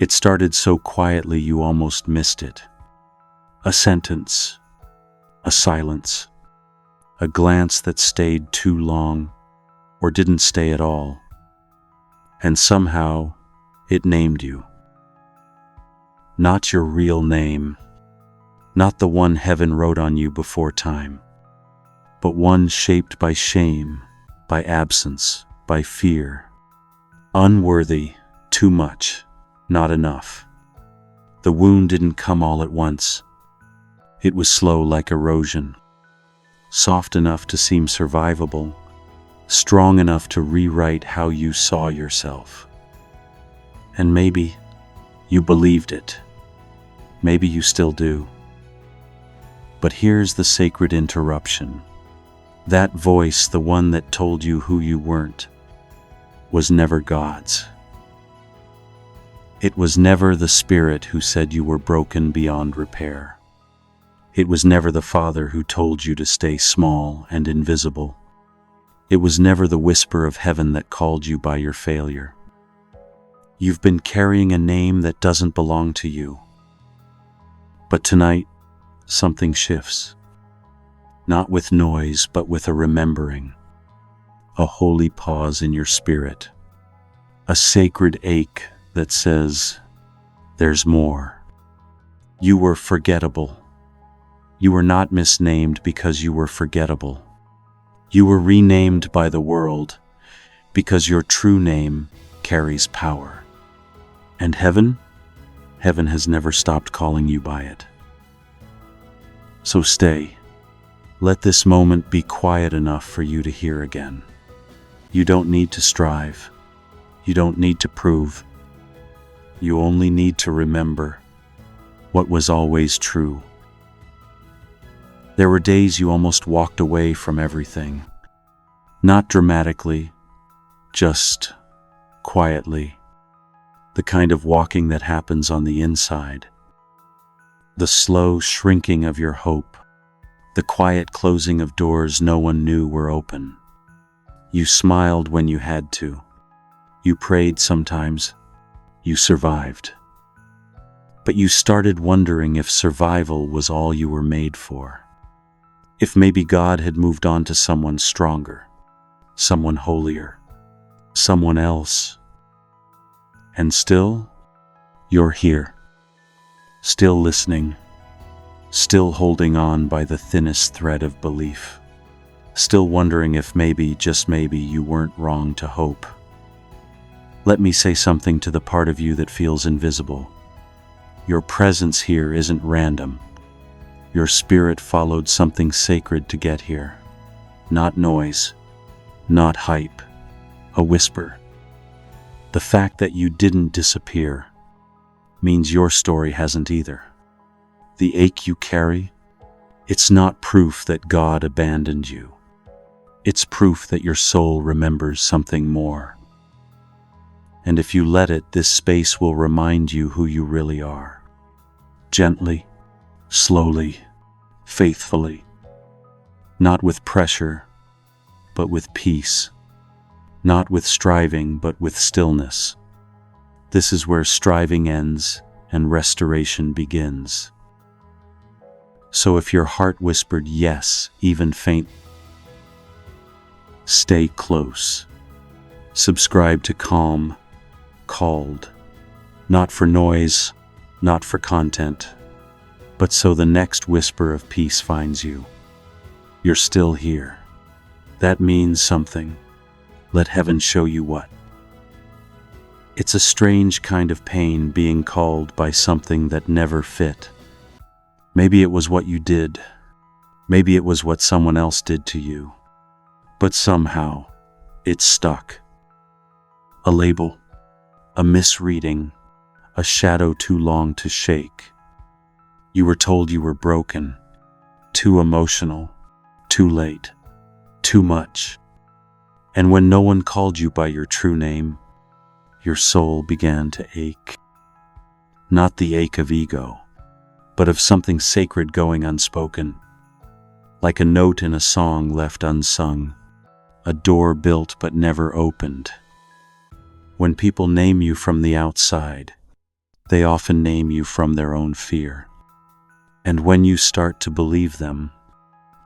It started so quietly you almost missed it. A sentence, a silence, a glance that stayed too long, or didn't stay at all. And somehow, it named you. Not your real name, not the one heaven wrote on you before time, but one shaped by shame, by absence, by fear. Unworthy, too much, not enough. The wound didn't come all at once. It was slow like erosion, soft enough to seem survivable, strong enough to rewrite how you saw yourself. And maybe you believed it. Maybe you still do. But here's the sacred interruption. That voice, the one that told you who you weren't, was never God's. It was never the Spirit who said you were broken beyond repair. It was never the Father who told you to stay small and invisible. It was never the whisper of heaven that called you by your failure. You've been carrying a name that doesn't belong to you. But tonight, something shifts. Not with noise, but with a remembering. A holy pause in your spirit. A sacred ache that says, there's more. You were forgettable. You were not misnamed because you were forgettable. You were renamed by the world because your true name carries power. And heaven has never stopped calling you by it. So stay. Let this moment be quiet enough for you to hear again. You don't need to strive. You don't need to prove. You only need to remember what was always true. There were days you almost walked away from everything. Not dramatically, just quietly. The kind of walking that happens on the inside. The slow shrinking of your hope. The quiet closing of doors no one knew were open. You smiled when you had to. You prayed sometimes. You survived. But you started wondering if survival was all you were made for. If maybe God had moved on to someone stronger, someone holier, someone else. And still, you're here. Still listening. Still holding on by the thinnest thread of belief. Still wondering if maybe, just maybe, you weren't wrong to hope. Let me say something to the part of you that feels invisible. Your presence here isn't random. Your spirit followed something sacred to get here. Not noise, not hype, a whisper. The fact that you didn't disappear means your story hasn't either. The ache you carry, it's not proof that God abandoned you. It's proof that your soul remembers something more. And if you let it, this space will remind you who you really are. Gently, slowly, faithfully. Not with pressure, but with peace. Not with striving, but with stillness. This is where striving ends and restoration begins. So if your heart whispered yes, even faint, stay close. Subscribe to Calm, Called. Not for noise, not for content, but so the next whisper of peace finds you. You're still here. That means something. Let heaven show you what. It's a strange kind of pain being called by something that never fit. Maybe it was what you did. Maybe it was what someone else did to you. But somehow, it's stuck. A label, a misreading, a shadow too long to shake. You were told you were broken, too emotional, too late, too much. And when no one called you by your true name, your soul began to ache. Not the ache of ego, but of something sacred going unspoken. Like a note in a song left unsung, a door built but never opened. When people name you from the outside, They often name you from their own fear. And when you start to believe them,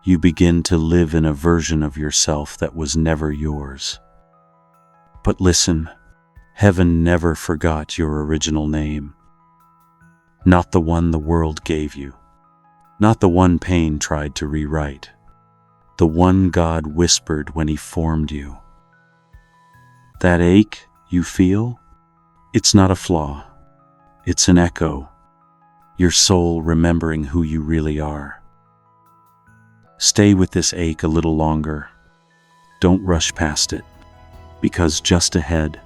you begin to live in a version of yourself that was never yours. But listen, heaven never forgot your original name. Not the one the world gave you. Not the one pain tried to rewrite. The one God whispered when He formed you. That ache you feel, it's not a flaw. It's an echo. Your soul remembering who you really are. Stay with this ache a little longer. Don't rush past it, because just ahead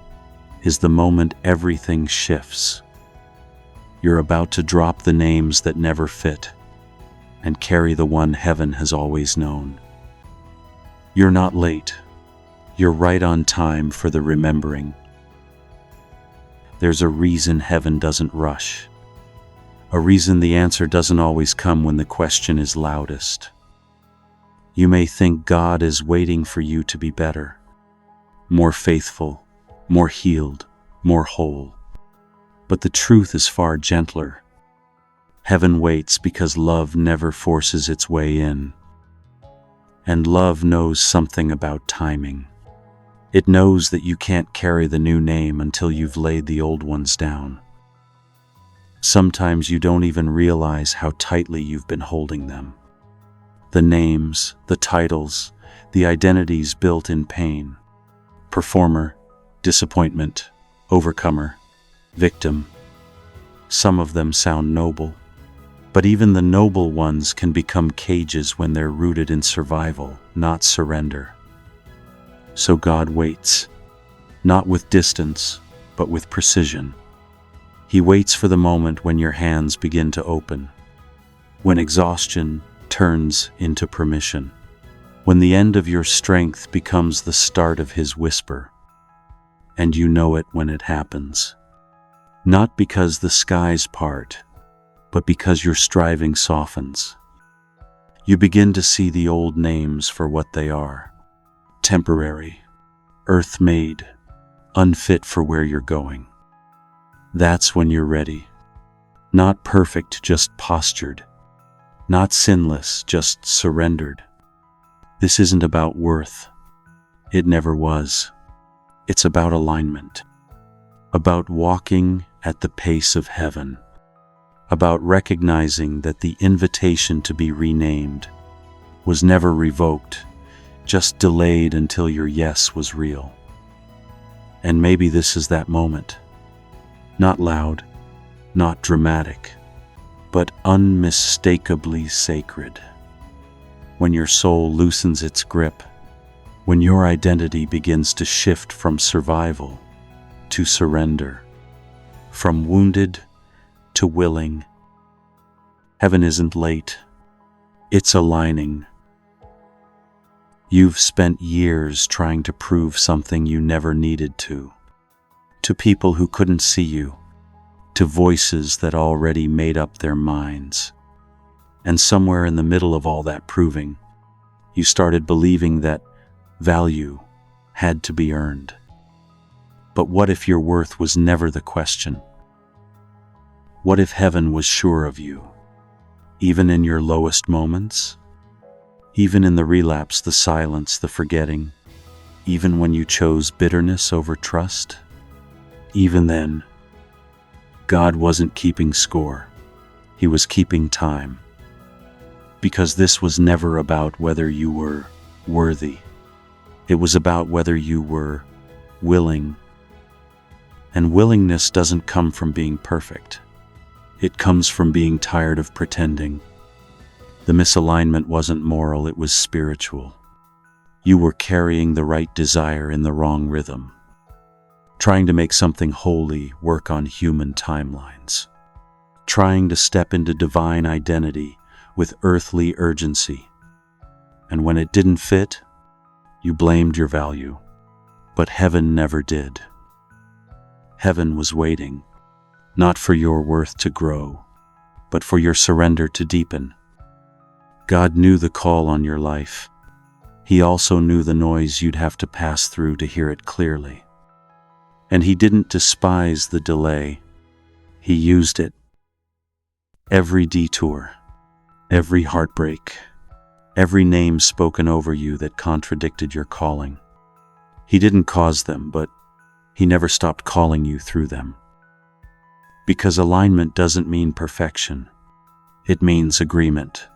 is the moment everything shifts. You're about to drop the names that never fit and carry the one heaven has always known. You're not late. You're right on time for the remembering. There's a reason heaven doesn't rush. A reason the answer doesn't always come when the question is loudest. You may think God is waiting for you to be better, more faithful, more healed, more whole. But the truth is far gentler. Heaven waits because love never forces its way in. And love knows something about timing. It knows that you can't carry the new name until you've laid the old ones down. Sometimes you don't even realize how tightly you've been holding them. The names, the titles, the identities built in pain. Performer, disappointment, overcomer, victim. Some of them sound noble, but even the noble ones can become cages when they're rooted in survival, not surrender. So God waits, not with distance, but with precision. He waits for the moment when your hands begin to open, when exhaustion turns into permission, when the end of your strength becomes the start of His whisper, and you know it when it happens. Not because the skies part, but because your striving softens. You begin to see the old names for what they are: temporary, earth-made, unfit for where you're going. That's when you're ready. Not perfect, just postured. Not sinless, just surrendered. This isn't about worth. It never was. It's about alignment. About walking at the pace of heaven. About recognizing that the invitation to be renamed was never revoked, just delayed until your yes was real. And maybe this is that moment. Not loud, not dramatic, but unmistakably sacred. When your soul loosens its grip, when your identity begins to shift from survival to surrender, from wounded to willing. Heaven isn't late, it's aligning. You've spent years trying to prove something you never needed to people who couldn't see you, to voices that already made up their minds. And somewhere in the middle of all that proving, you started believing that value had to be earned. But what if your worth was never the question? What if heaven was sure of you, even in your lowest moments? Even in the relapse, the silence, the forgetting, even when you chose bitterness over trust? Even then, God wasn't keeping score. He was keeping time. Because this was never about whether you were worthy. It was about whether you were willing. And willingness doesn't come from being perfect. It comes from being tired of pretending. The misalignment wasn't moral, it was spiritual. You were carrying the right desire in the wrong rhythm, trying to make something holy work on human timelines, trying to step into divine identity with earthly urgency. And when it didn't fit, you blamed your value. But heaven never did. Heaven was waiting, not for your worth to grow, but for your surrender to deepen. God knew the call on your life. He also knew the noise you'd have to pass through to hear it clearly. And He didn't despise the delay. He used it. Every detour, every heartbreak, every name spoken over you that contradicted your calling. He didn't cause them, but he never stopped calling you through them. Because alignment doesn't mean perfection. It means agreement.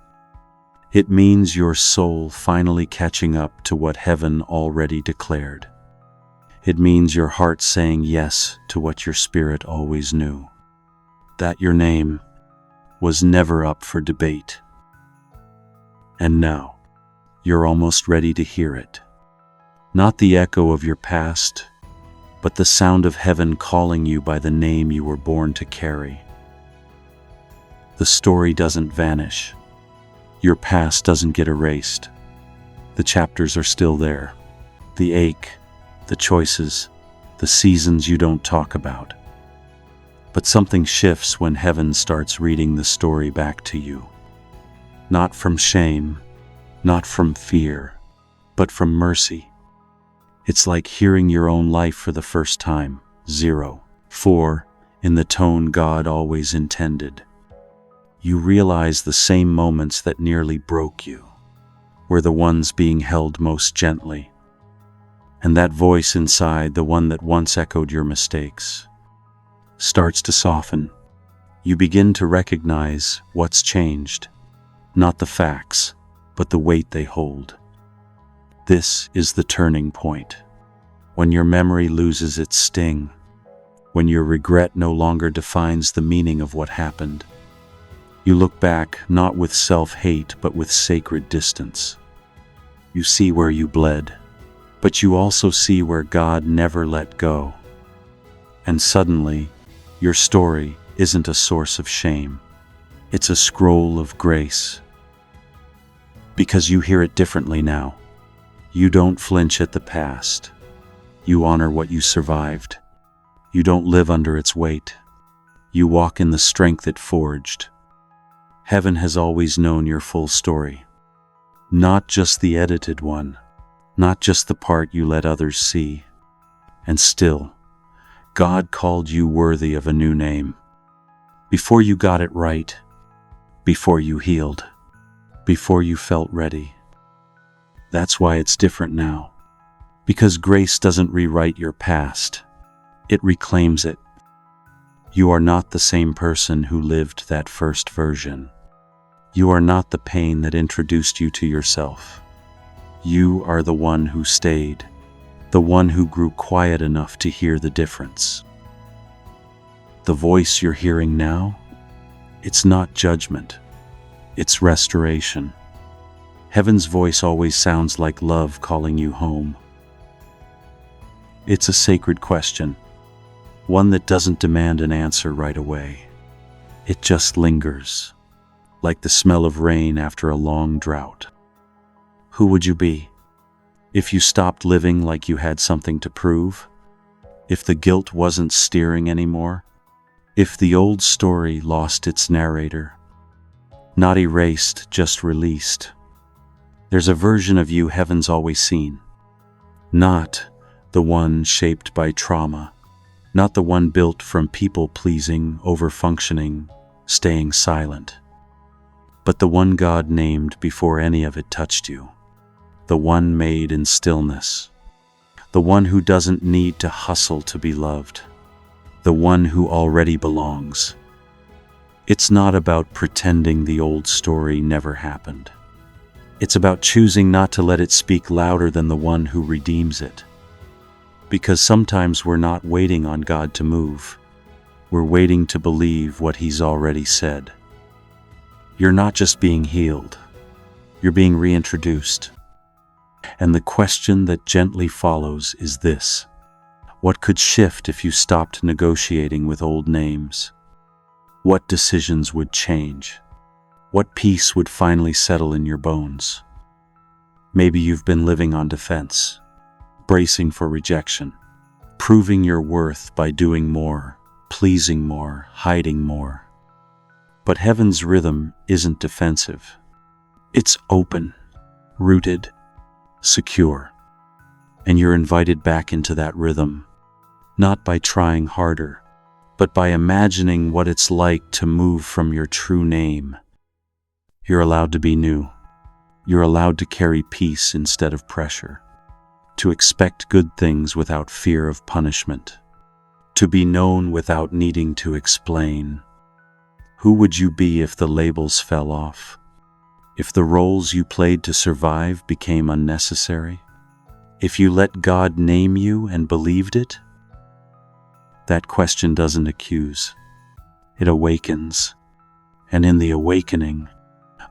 It means your soul finally catching up to what heaven already declared. It means your heart saying yes to what your spirit always knew. That your name was never up for debate. And now, you're almost ready to hear it. Not the echo of your past, but the sound of heaven calling you by the name you were born to carry. The story doesn't vanish. Your past doesn't get erased. The chapters are still there. The ache, the choices, the seasons you don't talk about. But something shifts when heaven starts reading the story back to you. Not from shame, not from fear, but from mercy. It's like hearing your own life for the first time, 0-4, in the tone God always intended. You realize the same moments that nearly broke you were the ones being held most gently. And that voice inside, the one that once echoed your mistakes, starts to soften. You begin to recognize what's changed, not the facts, but the weight they hold. This is the turning point, when your memory loses its sting, when your regret no longer defines the meaning of what happened. You look back not with self-hate, but with sacred distance. You see where you bled, but you also see where God never let go. And suddenly, your story isn't a source of shame. It's a scroll of grace. Because you hear it differently now. You don't flinch at the past. You honor what you survived. You don't live under its weight. You walk in the strength it forged. Heaven has always known your full story. Not just the edited one. Not just the part you let others see. And still, God called you worthy of a new name. Before you got it right. Before you healed. Before you felt ready. That's why it's different now. Because grace doesn't rewrite your past. It reclaims it. You are not the same person who lived that first version. You are not the pain that introduced you to yourself. You are the one who stayed, the one who grew quiet enough to hear the difference. The voice you're hearing now, it's not judgment, it's restoration. Heaven's voice always sounds like love calling you home. It's a sacred question, one that doesn't demand an answer right away. It just lingers, like the smell of rain after a long drought. Who would you be if you stopped living like you had something to prove? If the guilt wasn't steering anymore? If the old story lost its narrator? Not erased, just released. There's a version of you heaven's always seen. Not the one shaped by trauma. Not the one built from people-pleasing, over-functioning, staying silent. But the one God named before any of it touched you. The one made in stillness. The one who doesn't need to hustle to be loved. The one who already belongs. It's not about pretending the old story never happened. It's about choosing not to let it speak louder than the one who redeems it. Because sometimes we're not waiting on God to move. We're waiting to believe what He's already said. You're not just being healed. You're being reintroduced. And the question that gently follows is this: what could shift if you stopped negotiating with old names? What decisions would change? What peace would finally settle in your bones? Maybe you've been living on defense, bracing for rejection, proving your worth by doing more, pleasing more, hiding more. But heaven's rhythm isn't defensive. It's open, rooted, secure. And you're invited back into that rhythm, not by trying harder, but by imagining what it's like to move from your true name. You're allowed to be new. You're allowed to carry peace instead of pressure, to expect good things without fear of punishment, to be known without needing to explain. Who would you be if the labels fell off? If the roles you played to survive became unnecessary? If you let God name you and believed it? That question doesn't accuse. It awakens. And in the awakening,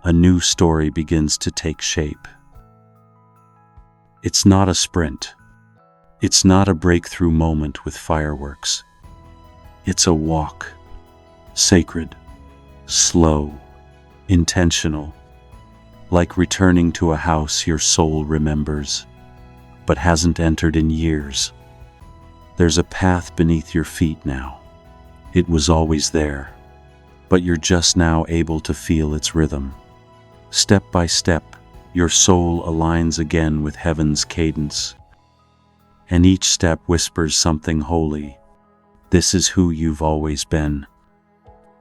a new story begins to take shape. It's not a sprint. It's not a breakthrough moment with fireworks. It's a walk. Sacred, slow, intentional, like returning to a house your soul remembers, but hasn't entered in years. There's a path beneath your feet now. It was always there, but you're just now able to feel its rhythm. Step by step, your soul aligns again with heaven's cadence, and each step whispers something holy. This is who you've always been.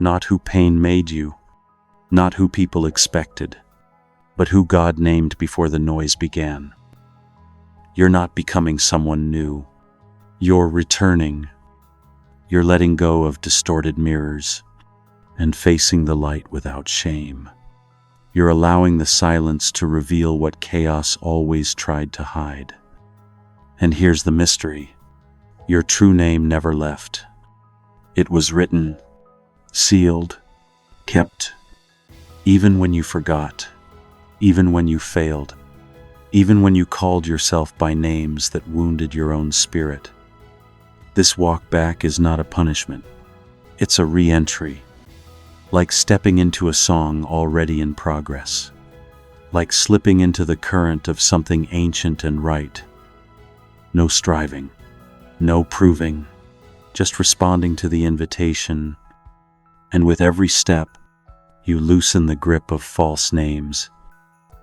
Not who pain made you, not who people expected, but who God named before the noise began. You're not becoming someone new. You're returning. You're letting go of distorted mirrors and facing the light without shame. You're allowing the silence to reveal what chaos always tried to hide. And here's the mystery. Your true name never left. It was written, sealed, kept, even when you forgot, even when you failed, even when you called yourself by names that wounded your own spirit. This walk back is not a punishment. It's a re-entry, like stepping into a song already in progress, like slipping into the current of something ancient and right. No striving, no proving, just responding to the invitation. And with every step, you loosen the grip of false names.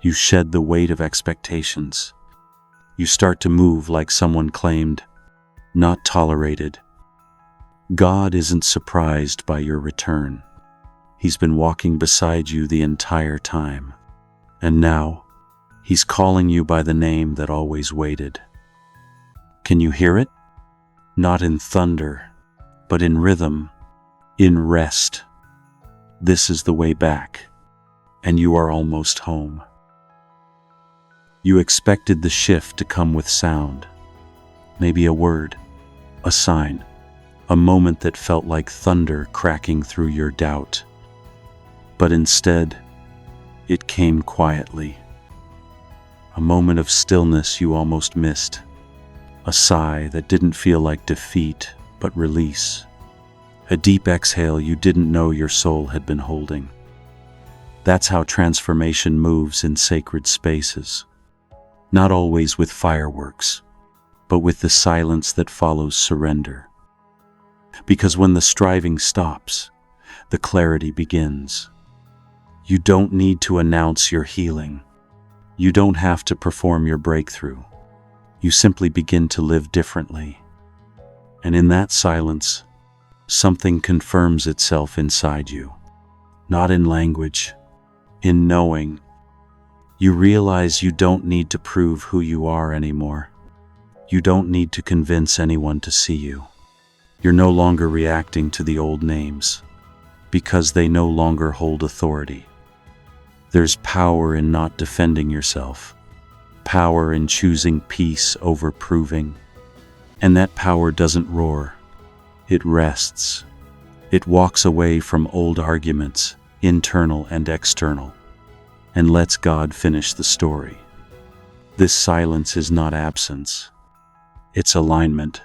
You shed the weight of expectations. You start to move like someone claimed, not tolerated. God isn't surprised by your return. He's been walking beside you the entire time. And now, He's calling you by the name that always waited. Can you hear it? Not in thunder, but in rhythm, in rest. This is the way back, and you are almost home. You expected the shift to come with sound, maybe a word, a sign, a moment that felt like thunder cracking through your doubt. But instead, it came quietly. A moment of stillness you almost missed. A sigh that didn't feel like defeat, but release. A deep exhale you didn't know your soul had been holding. That's how transformation moves in sacred spaces. Not always with fireworks, but with the silence that follows surrender. Because when the striving stops, the clarity begins. You don't need to announce your healing. You don't have to perform your breakthrough. You simply begin to live differently. And in that silence, something confirms itself inside you. Not in language, in knowing. You realize you don't need to prove who you are anymore. You don't need to convince anyone to see you. You're no longer reacting to the old names, because they no longer hold authority. There's power in not defending yourself, power in choosing peace over proving. And that power doesn't roar. It rests. It walks away from old arguments, internal and external, and lets God finish the story. This silence is not absence. It's alignment.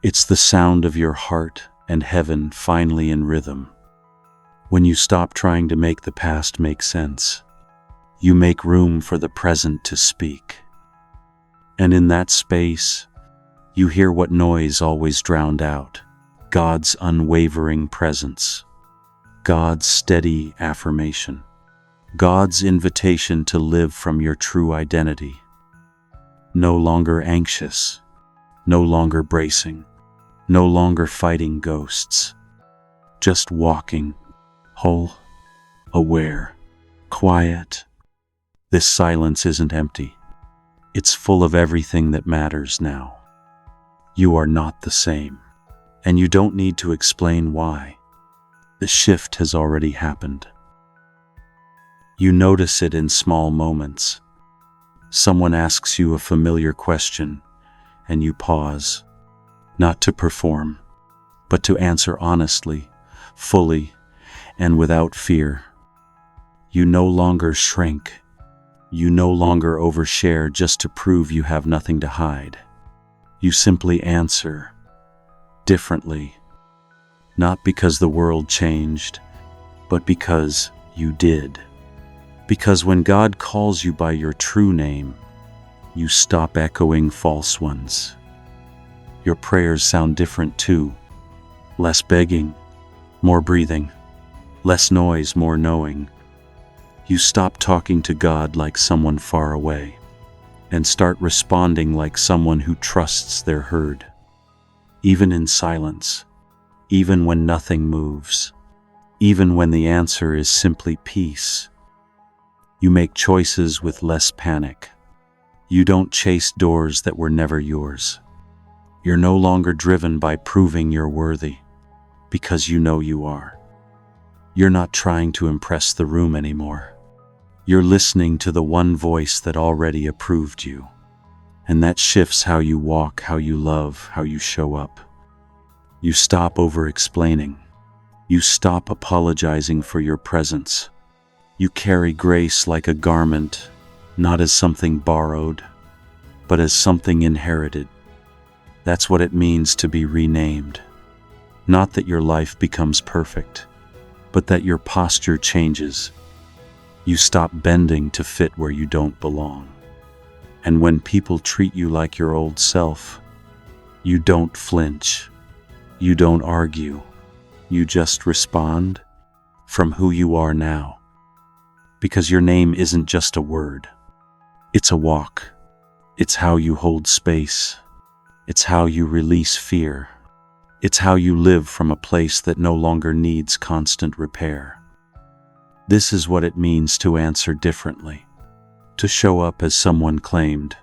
It's the sound of your heart and heaven finally in rhythm. When you stop trying to make the past make sense, you make room for the present to speak. And in that space, you hear what noise always drowned out: God's unwavering presence, God's steady affirmation, God's invitation to live from your true identity. No longer anxious, no longer bracing, no longer fighting ghosts, just walking, whole, aware, quiet. This silence isn't empty. It's full of everything that matters now. You are not the same, and you don't need to explain why. The shift has already happened. You notice it in small moments. Someone asks you a familiar question, and you pause, not to perform, but to answer honestly, fully, and without fear. You no longer shrink. You no longer overshare just to prove you have nothing to hide. You simply answer differently, not because the world changed, but because you did. Because when God calls you by your true name, you stop echoing false ones. Your prayers sound different too. Less begging, more breathing. Less noise, more knowing. You stop talking to God like someone far away and start responding like someone who trusts they're heard. Even in silence, even when nothing moves, even when the answer is simply peace. You make choices with less panic. You don't chase doors that were never yours. You're no longer driven by proving you're worthy, because you know you are. You're not trying to impress the room anymore. You're listening to the one voice that already approved you. And that shifts how you walk, how you love, how you show up. You stop over-explaining. You stop apologizing for your presence. You carry grace like a garment, not as something borrowed, but as something inherited. That's what it means to be renamed. Not that your life becomes perfect, but that your posture changes. You stop bending to fit where you don't belong. And when people treat you like your old self, you don't flinch. You don't argue. You just respond from who you are now. Because your name isn't just a word. It's a walk. It's how you hold space. It's how you release fear. It's how you live from a place that no longer needs constant repair. This is what it means to answer differently, to show up as someone claimed,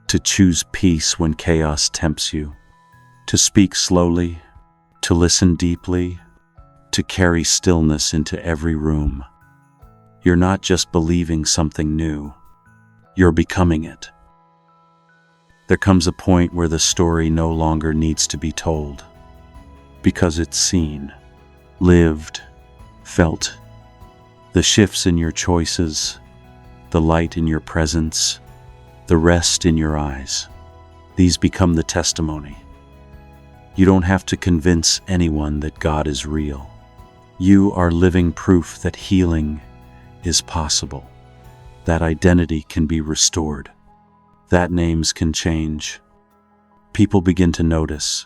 to choose peace when chaos tempts you, to speak slowly, to listen deeply, to carry stillness into every room. You're not just believing something new, you're becoming it. There comes a point where the story no longer needs to be told, because it's seen, lived, felt. The shifts in your choices, the light in your presence, the rest in your eyes, these become the testimony. You don't have to convince anyone that God is real. You are living proof that healing is possible, that identity can be restored, that names can change. People begin to notice,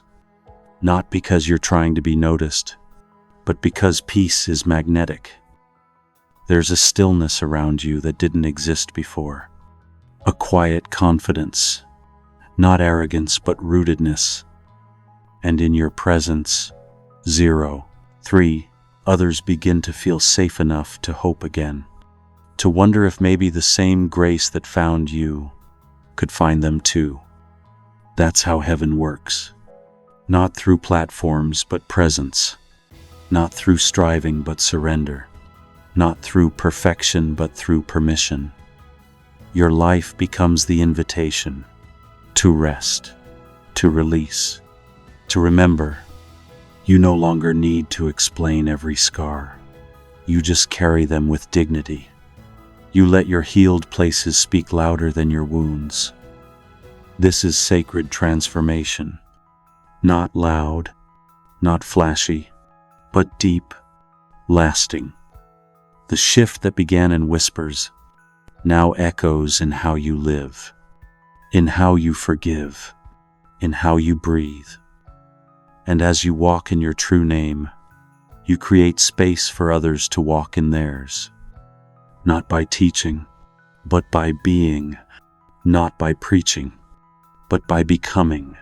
not because you're trying to be noticed, but because peace is magnetic. There's a stillness around you that didn't exist before, a quiet confidence, not arrogance but rootedness. And in your presence, 3, others begin to feel safe enough to hope again, to wonder if maybe the same grace that found you could find them too. That's how heaven works. Not through platforms but presence, not through striving but surrender, not through perfection but through permission. Your life becomes the invitation to rest, to release, to remember. You no longer need to explain every scar. You just carry them with dignity. You let your healed places speak louder than your wounds. This is sacred transformation. Not loud, not flashy, but deep, lasting. The shift that began in whispers now echoes in how you live, in how you forgive, in how you breathe. And as you walk in your true name, you create space for others to walk in theirs. Not by teaching, but by being. Not by preaching, but by becoming.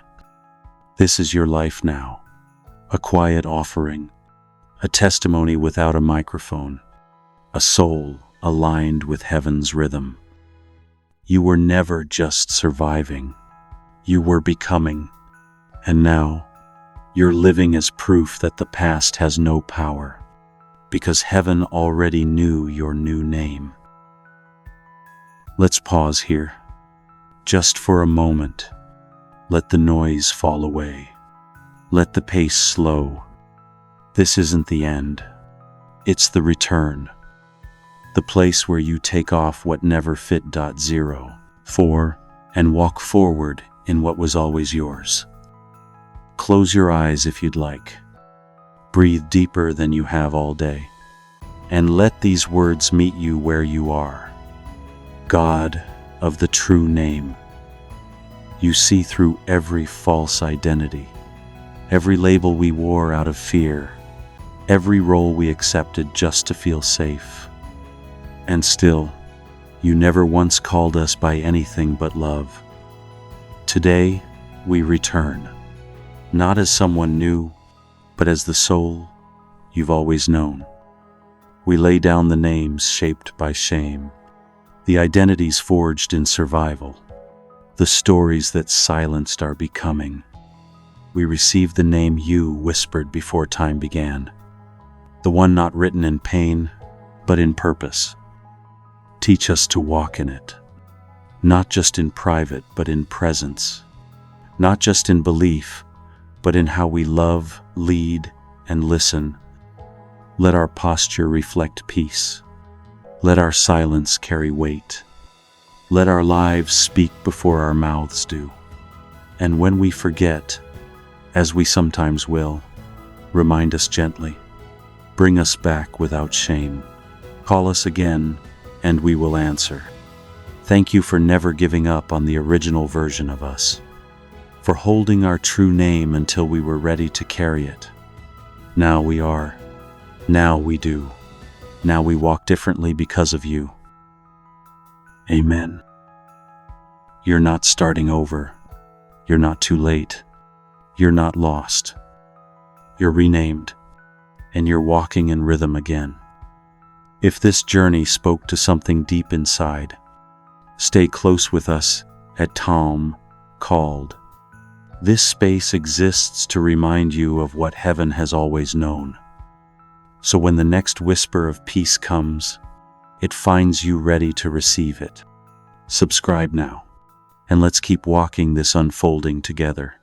This is your life now, a quiet offering, a testimony without a microphone, a soul aligned with heaven's rhythm. You were never just surviving, you were becoming, and now you're living as proof that the past has no power, because heaven already knew your new name. Let's pause here, just for a moment. Let the noise fall away. Let the pace slow. This isn't the end. It's the return. The place where you take off what never fit. 04 and walk forward in what was always yours. Close your eyes if you'd like. Breathe deeper than you have all day. And let these words meet you where you are. God of the true name. You see through every false identity, every label we wore out of fear, every role we accepted just to feel safe. And still, you never once called us by anything but love. Today, we return, not as someone new, but as the soul you've always known. We lay down the names shaped by shame, the identities forged in survival, the stories that silenced our becoming. We receive the name you whispered before time began, the one not written in pain, but in purpose. Teach us to walk in it, not just in private, but in presence, not just in belief, but in how we love, lead, and listen. Let our posture reflect peace. Let our silence carry weight. Let our lives speak before our mouths do. And when we forget, as we sometimes will, remind us gently. Bring us back without shame. Call us again, and we will answer. Thank you for never giving up on the original version of us, for holding our true name until we were ready to carry it. Now we are. Now we do. Now we walk differently because of you. Amen. You're not starting over. You're not too late. You're not lost. You're renamed, and you're walking in rhythm again. If this journey spoke to something deep inside, stay close with us at Tom Called. This space exists to remind you of what heaven has always known. So when the next whisper of peace comes, it finds you ready to receive it. Subscribe now, and let's keep walking this unfolding together.